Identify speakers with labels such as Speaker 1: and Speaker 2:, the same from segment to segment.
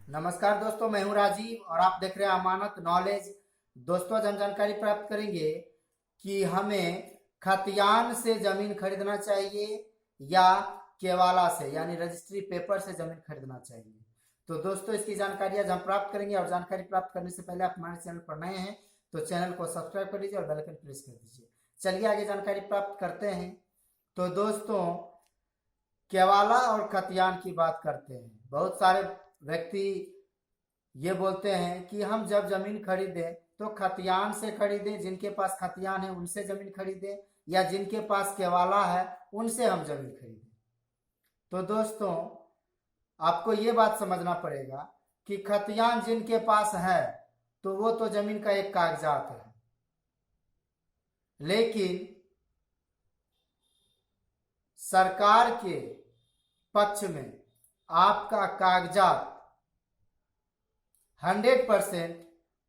Speaker 1: नमस्कार दोस्तों, मैं हूं राजीव और आप देख रहे हैं अमानत नॉलेज। दोस्तों, आज हम जानकारी प्राप्त करेंगे कि हमें खतियान से जमीन खरीदना चाहिए या केवाला से यानी रजिस्ट्री पेपर से जमीन खरीदना चाहिए। तो दोस्तों, इसकी जानकारी आज हम प्राप्त करेंगे और जानकारी प्राप्त करने से पहले आप हमारे चैनल पर नए हैं तो चैनल को सब्सक्राइब कर लीजिए और बेल आइकन प्रेस कर दीजिए। चलिए आगे जानकारी प्राप्त करते हैं। तो दोस्तों, केवाला और खतियान की बात करते हैं। बहुत सारे व्यक्ति ये बोलते हैं कि हम जब जमीन खरीदें तो खतियान से खरीदें, जिनके पास खतियान है उनसे जमीन खरीदें, या जिनके पास केवाला है उनसे हम जमीन खरीदें। तो दोस्तों, आपको ये बात समझना पड़ेगा कि खतियान जिनके पास है तो वो तो जमीन का एक कागजात है, लेकिन सरकार के पक्ष में आपका कागजात 100%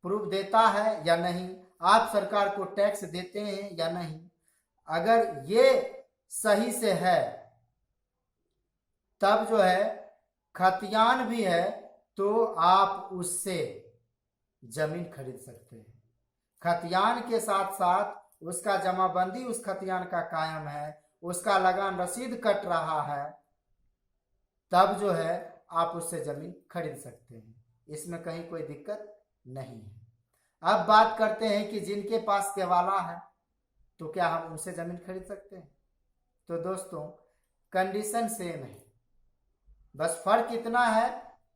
Speaker 1: प्रूफ देता है या नहीं, आप सरकार को टैक्स देते हैं या नहीं। अगर ये सही से है तब जो है खतियान भी है तो आप उससे जमीन खरीद सकते हैं। खतियान के साथ साथ उसका जमाबंदी उस खतियान का कायम है, उसका लगान रसीद कट रहा है, तब जो है आप उससे जमीन खरीद सकते हैं। इसमें कहीं कोई दिक्कत नहीं है। अब बात करते हैं कि जिनके पास केवाला है तो क्या हम उनसे जमीन खरीद सकते हैं। तो दोस्तों, कंडीशन सेम है, बस फर्क इतना है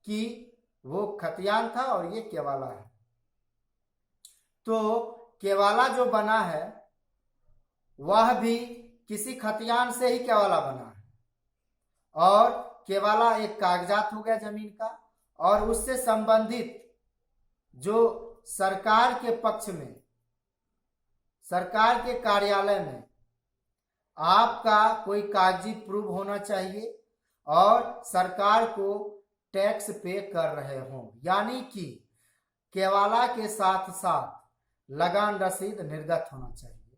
Speaker 1: कि वो खतियान था और ये केवाला है। तो केवाला जो बना है वह भी किसी खतियान से ही केवाला बना है, और केवाला एक कागजात हो गया जमीन का, और उससे संबंधित जो सरकार के पक्ष में, सरकार के कार्यालय में आपका कोई कागजी प्रूफ होना चाहिए और सरकार को टैक्स पे कर रहे हों, यानी कि केवाला के साथ साथ लगान रसीद निर्गत होना चाहिए।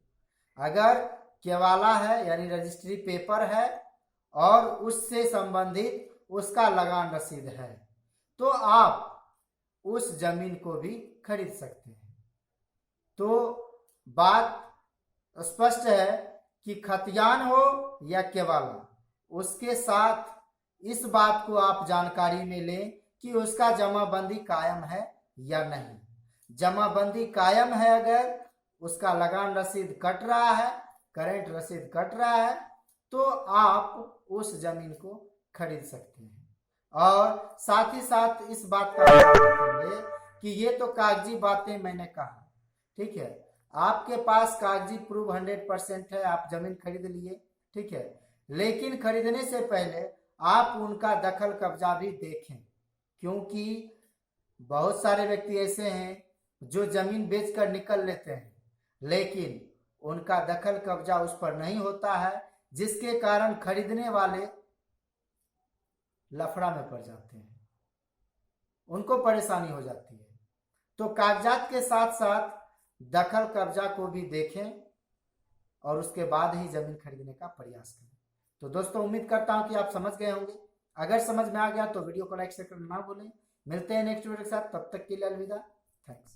Speaker 1: अगर केवाला है यानी रजिस्ट्री पेपर है और उससे संबंधित उसका लगान रसीद है तो आप उस जमीन को भी खरीद सकते हैं। तो बात स्पष्ट है कि खतियान हो या केवाला, उसके साथ इस बात को आप जानकारी में लें कि उसका जमाबंदी कायम है या नहीं। जमाबंदी कायम है, अगर उसका लगान रसीद कट रहा है, करेंट रसीद कट रहा है, तो आप उस जमीन को खरीद सकते हैं। और साथ ही साथ इस बात का ध्यान रखेंगे कि ये तो कागजी बातें मैंने कहा, ठीक है। आपके पास कागजी प्रूफ 100% है, आप जमीन खरीद लिए, ठीक है, लेकिन खरीदने से पहले आप उनका दखल कब्जा भी देखें, क्योंकि बहुत सारे व्यक्ति ऐसे हैं जो जमीन बेचकर निकल लेते हैं लेकिन उनका दखल कब्जा उस पर नहीं होता है, जिसके कारण खरीदने वाले लफड़ा में पड़ जाते हैं, उनको परेशानी हो जाती है। तो कागजात के साथ साथ दखल कब्जा को भी देखें और उसके बाद ही जमीन खरीदने का प्रयास करें। तो दोस्तों, उम्मीद करता हूं कि आप समझ गए होंगे। अगर समझ में आ गया तो वीडियो को लाइक शेयर करना ना भूलें। मिलते हैं नेक्स्ट वीडियो के साथ, तब तक के लिए अलविदा। थैंक्स।